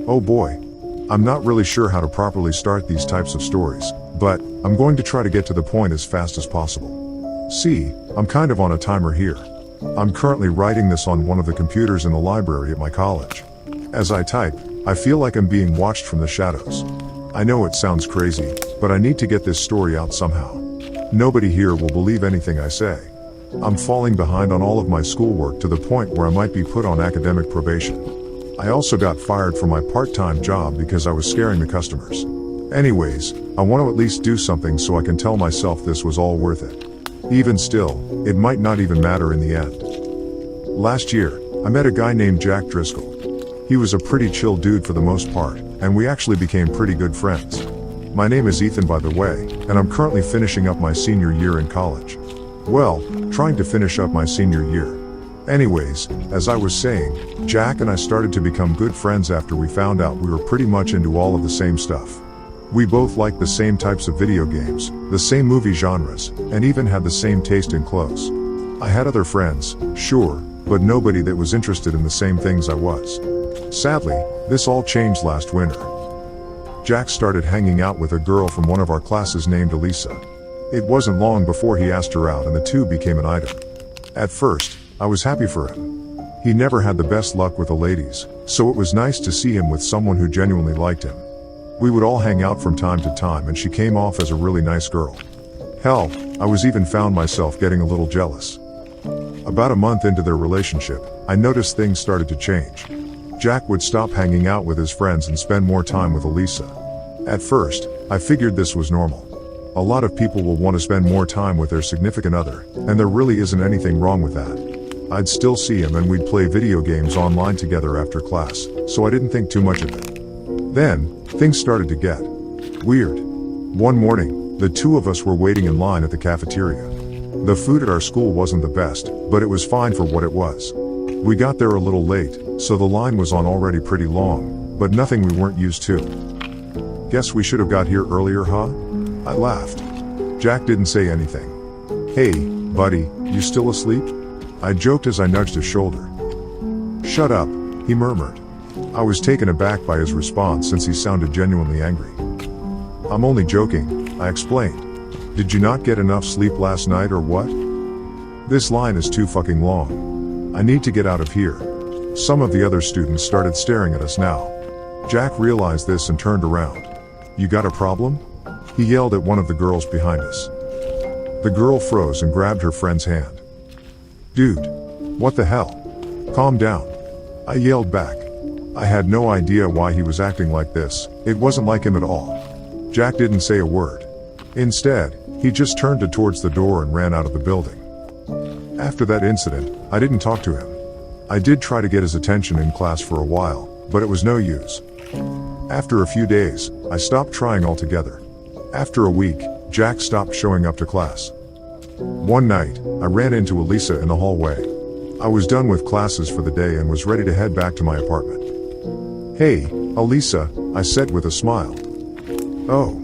Oh boy. I'm not really sure how to properly start these types of stories, but I'm going to try to get to the point as fast as possible. See, I'm kind of on a timer here. I'm currently writing this on one of the computers in the library at my college. As I type, I feel like I'm being watched from the shadows. I know it sounds crazy, but I need to get this story out somehow. Nobody here will believe anything I say. I'm falling behind on all of my schoolwork to the point where I might be put on academic probation. I also got fired from my part-time job because I was scaring the customers. Anyways, I want to at least do something so I can tell myself this was all worth it. Even still, it might not even matter in the end. Last year, I met a guy named Jack Driscoll. He was a pretty chill dude for the most part, and we actually became pretty good friends. My name is Ethan, by the way, and I'm currently finishing up my senior year in college. Well, trying to finish up my senior year. Anyways, as I was saying, Jack and I started to become good friends after we found out we were pretty much into all of the same stuff. We both liked the same types of video games, the same movie genres, and even had the same taste in clothes. I had other friends, sure, but nobody that was interested in the same things I was. Sadly, this all changed last winter. Jack started hanging out with a girl from one of our classes named Elisa. It wasn't long before he asked her out and the two became an item. At first, I was happy for him. He never had the best luck with the ladies, so it was nice to see him with someone who genuinely liked him. We would all hang out from time to time and she came off as a really nice girl. Hell, I was even found myself getting a little jealous. About a month into their relationship, I noticed things started to change. Jack would stop hanging out with his friends and spend more time with Elisa. At first, I figured this was normal. A lot of people will want to spend more time with their significant other, and there really isn't anything wrong with that. I'd still see him and we'd play video games online together after class, so I didn't think too much of it. Then, things started to get weird. One morning, the two of us were waiting in line at the cafeteria. The food at our school wasn't the best, but it was fine for what it was. We got there a little late, so the line was on already pretty long, but nothing we weren't used to. Guess we should have got here earlier, huh? I laughed. Jack didn't say anything. Hey, buddy, you still asleep? I joked as I nudged his shoulder. Shut up, he murmured. I was taken aback by his response since he sounded genuinely angry. I'm only joking, I explained. Did you not get enough sleep last night or what? This line is too fucking long. I need to get out of here. Some of the other students started staring at us now. Jack realized this and turned around. You got a problem? He yelled at one of the girls behind us. The girl froze and grabbed her friend's hand. Dude, what the hell? Calm down. I yelled back. I had no idea why he was acting like this. It wasn't like him at all. Jack didn't say a word. Instead, he just turned towards the door and ran out of the building. After that incident, I didn't talk to him. I did try to get his attention in class for a while, but it was no use. After a few days, I stopped trying altogether. After a week, Jack stopped showing up to class. One night, I ran into Elisa in the hallway. I was done with classes for the day and was ready to head back to my apartment. Hey, Elisa, I said with a smile. Oh.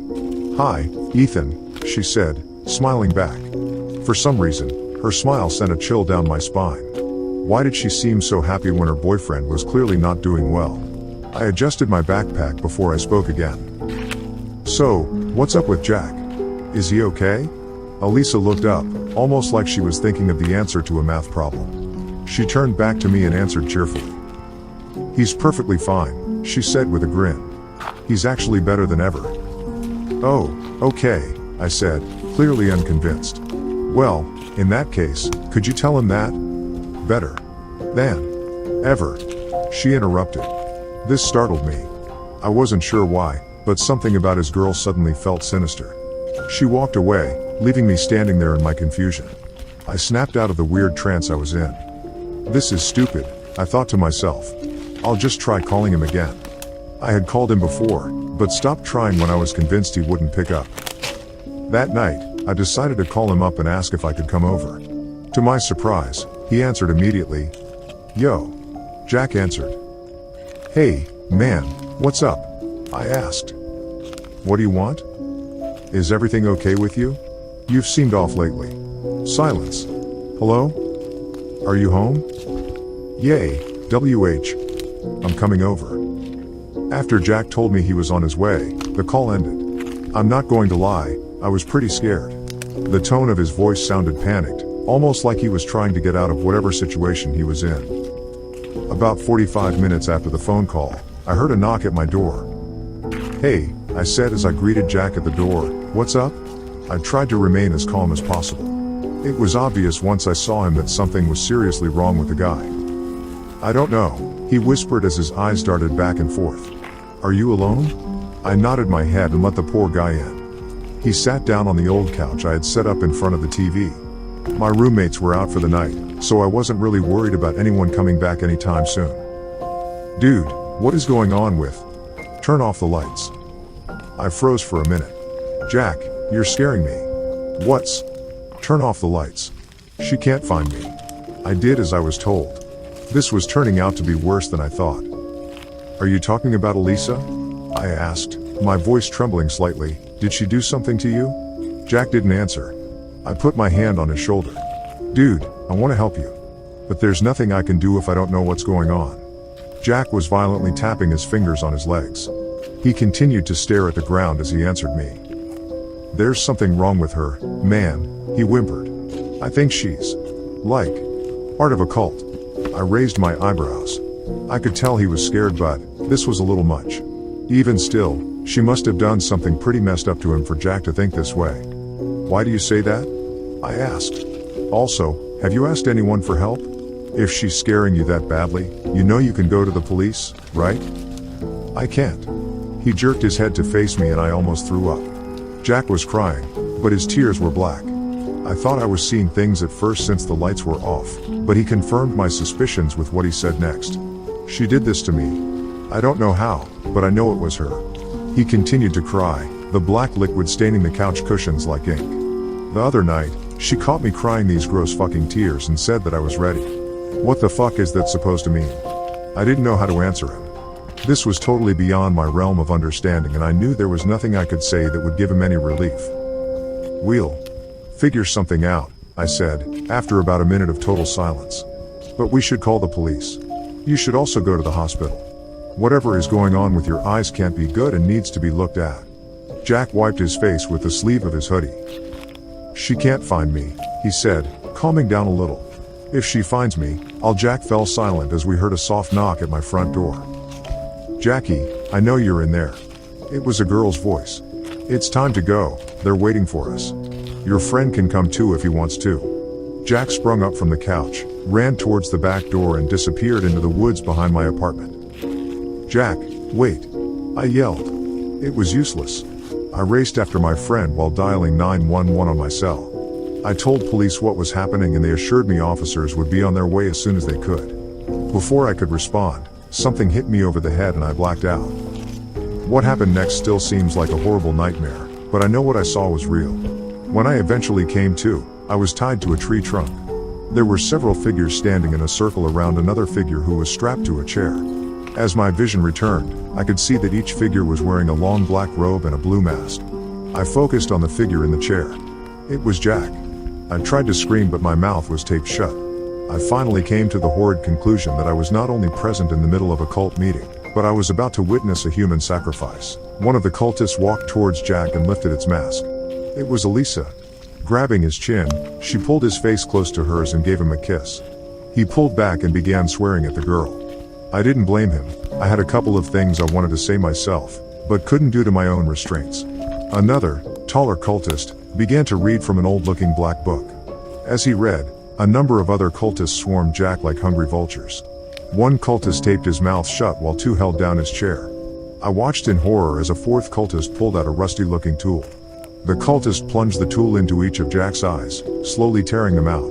Hi, Ethan, she said, smiling back. For some reason, her smile sent a chill down my spine. Why did she seem so happy when her boyfriend was clearly not doing well? I adjusted my backpack before I spoke again. So, what's up with Jack? Is he okay? Elisa looked up, almost like she was thinking of the answer to a math problem. She turned back to me and answered cheerfully. He's perfectly fine, she said with a grin. He's actually better than ever. Oh, okay, I said, clearly unconvinced. Well, in that case, could you tell him that? Better than ever, she interrupted. This startled me. I wasn't sure why, but something about his girl suddenly felt sinister. She walked away, leaving me standing there in my confusion. I snapped out of the weird trance I was in. This is stupid, I thought to myself. I'll just try calling him again. I had called him before, but stopped trying when I was convinced he wouldn't pick up. That night, I decided to call him up and ask if I could come over. To my surprise, he answered immediately. Yo. Jack answered. Hey, man, what's up? I asked. What do you want? Is everything okay with you? You've seemed off lately. Silence. Hello? Are you home? Yay, WH. I'm coming over. After Jack told me he was on his way, the call ended. I'm not going to lie, I was pretty scared. The tone of his voice sounded panicked, almost like he was trying to get out of whatever situation he was in. About 45 minutes after the phone call, I heard a knock at my door. "Hey," I said as I greeted Jack at the door, "what's up?" I tried to remain as calm as possible. It was obvious once I saw him that something was seriously wrong with the guy. "I don't know," he whispered as his eyes darted back and forth. "Are you alone?" I nodded my head and let the poor guy in. He sat down on the old couch I had set up in front of the TV. My roommates were out for the night, so I wasn't really worried about anyone coming back anytime soon. "Dude, what is going on with? Turn off the lights." I froze for a minute. "Jack, you're scaring me." "What's? Turn off the lights. She can't find me." I did as I was told. This was turning out to be worse than I thought. "Are you talking about Elisa?" I asked, my voice trembling slightly. "Did she do something to you?" Jack didn't answer. I put my hand on his shoulder. "Dude, I want to help you. But there's nothing I can do if I don't know what's going on." Jack was violently tapping his fingers on his legs. He continued to stare at the ground as he answered me. "There's something wrong with her, man," he whimpered. "I think she's, like, part of a cult." I raised my eyebrows. I could tell he was scared, but this was a little much. Even still, she must have done something pretty messed up to him for Jack to think this way. "Why do you say that?" I asked. "Also, have you asked anyone for help? If she's scaring you that badly, you know you can go to the police, right?" "I can't." He jerked his head to face me and I almost threw up. Jack was crying, but his tears were black. I thought I was seeing things at first since the lights were off, but he confirmed my suspicions with what he said next. "She did this to me. I don't know how, but I know it was her." He continued to cry, the black liquid staining the couch cushions like ink. "The other night, she caught me crying these gross fucking tears and said that I was ready." What the fuck is that supposed to mean? I didn't know how to answer him. This was totally beyond my realm of understanding and I knew there was nothing I could say that would give him any relief. "We'll figure something out," I said, after about a minute of total silence. "But we should call the police. You should also go to the hospital. Whatever is going on with your eyes can't be good and needs to be looked at." Jack wiped his face with the sleeve of his hoodie. "She can't find me," he said, calming down a little. "If she finds me, I'll..." Jack fell silent as we heard a soft knock at my front door. "Jackie, I know you're in there." It was a girl's voice. "It's time to go, they're waiting for us. Your friend can come too if he wants to." Jack sprung up from the couch, ran towards the back door and disappeared into the woods behind my apartment. "Jack, wait!" I yelled. It was useless. I raced after my friend while dialing 911 on my cell. I told police what was happening and they assured me officers would be on their way as soon as they could. Before I could respond, something hit me over the head and I blacked out. What happened next still seems like a horrible nightmare, but I know what I saw was real. When I eventually came to, I was tied to a tree trunk. There were several figures standing in a circle around another figure who was strapped to a chair. As my vision returned, I could see that each figure was wearing a long black robe and a blue mask. I focused on the figure in the chair. It was Jack. I tried to scream but my mouth was taped shut. I finally came to the horrid conclusion that I was not only present in the middle of a cult meeting, but I was about to witness a human sacrifice. One of the cultists walked towards Jack and lifted its mask. It was Elisa. Grabbing his chin, she pulled his face close to hers and gave him a kiss. He pulled back and began swearing at the girl. I didn't blame him. I had a couple of things I wanted to say myself, but couldn't due to my own restraints. Another, taller cultist, began to read from an old-looking black book. As he read, a number of other cultists swarmed Jack like hungry vultures. One cultist taped his mouth shut while two held down his chair. I watched in horror as a fourth cultist pulled out a rusty-looking tool. The cultist plunged the tool into each of Jack's eyes, slowly tearing them out.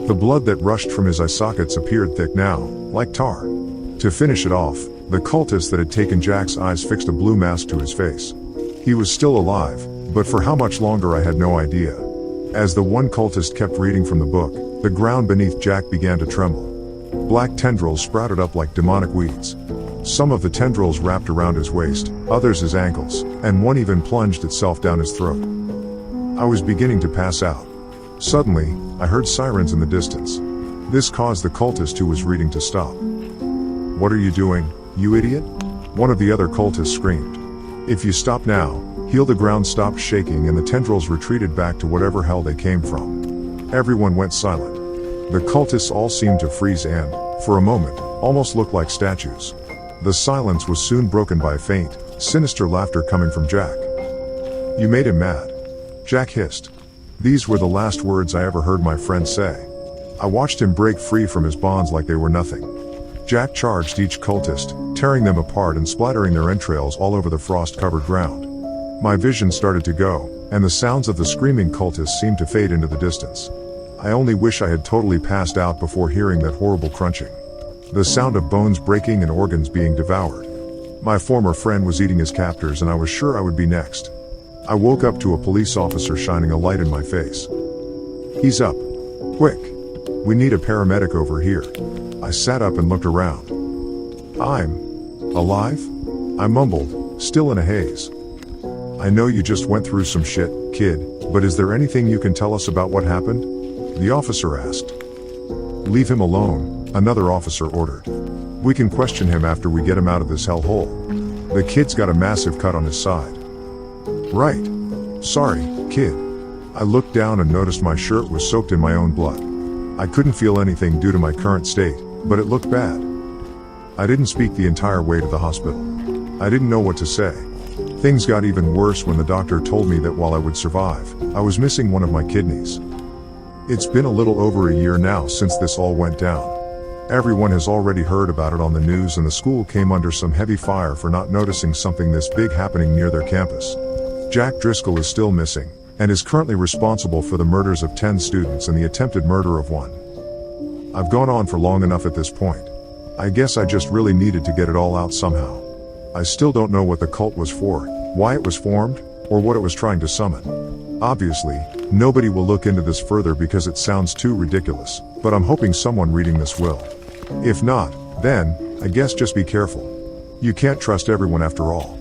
The blood that rushed from his eye sockets appeared thick now, like tar. To finish it off, the cultist that had taken Jack's eyes fixed a blue mask to his face. He was still alive, but for how much longer I had no idea. As the one cultist kept reading from the book, the ground beneath Jack began to tremble. Black tendrils sprouted up like demonic weeds. Some of the tendrils wrapped around his waist, others his ankles, and one even plunged itself down his throat. I was beginning to pass out. Suddenly, I heard sirens in the distance. This caused the cultist who was reading to stop. "What are you doing, you idiot?" one of the other cultists screamed. "If you stop now, heal." The ground stopped shaking and the tendrils retreated back to whatever hell they came from. Everyone went silent. The cultists all seemed to freeze and, for a moment, almost looked like statues. The silence was soon broken by faint, sinister laughter coming from Jack. "You made him mad," Jack hissed. These were the last words I ever heard my friend say. I watched him break free from his bonds like they were nothing. Jack charged each cultist, tearing them apart and splattering their entrails all over the frost-covered ground. My vision started to go, and the sounds of the screaming cultists seemed to fade into the distance. I only wish I had totally passed out before hearing that horrible crunching. The sound of bones breaking and organs being devoured. My former friend was eating his captors and I was sure I would be next. I woke up to a police officer shining a light in my face. "He's up. Quick. We need a paramedic over here." I sat up and looked around. "I'm alive?" I mumbled, still in a haze. "I know you just went through some shit, kid, but is there anything you can tell us about what happened?" The officer asked. "Leave him alone," another officer ordered. "We can question him after we get him out of this hellhole. The kid's got a massive cut on his side." "Right. Sorry, kid." I looked down and noticed my shirt was soaked in my own blood. I couldn't feel anything due to my current state, but it looked bad. I didn't speak the entire way to the hospital. I didn't know what to say. Things got even worse when the doctor told me that while I would survive, I was missing one of my kidneys. It's been a little over a year now since this all went down. Everyone has already heard about it on the news and the school came under some heavy fire for not noticing something this big happening near their campus. Jack Driscoll is still missing, and is currently responsible for the murders of 10 students and the attempted murder of 1. I've gone on for long enough at this point. I guess I just really needed to get it all out somehow. I still don't know what the cult was for, why it was formed, or what it was trying to summon. Obviously, nobody will look into this further because it sounds too ridiculous, but I'm hoping someone reading this will. If not, then, I guess just be careful. You can't trust everyone after all.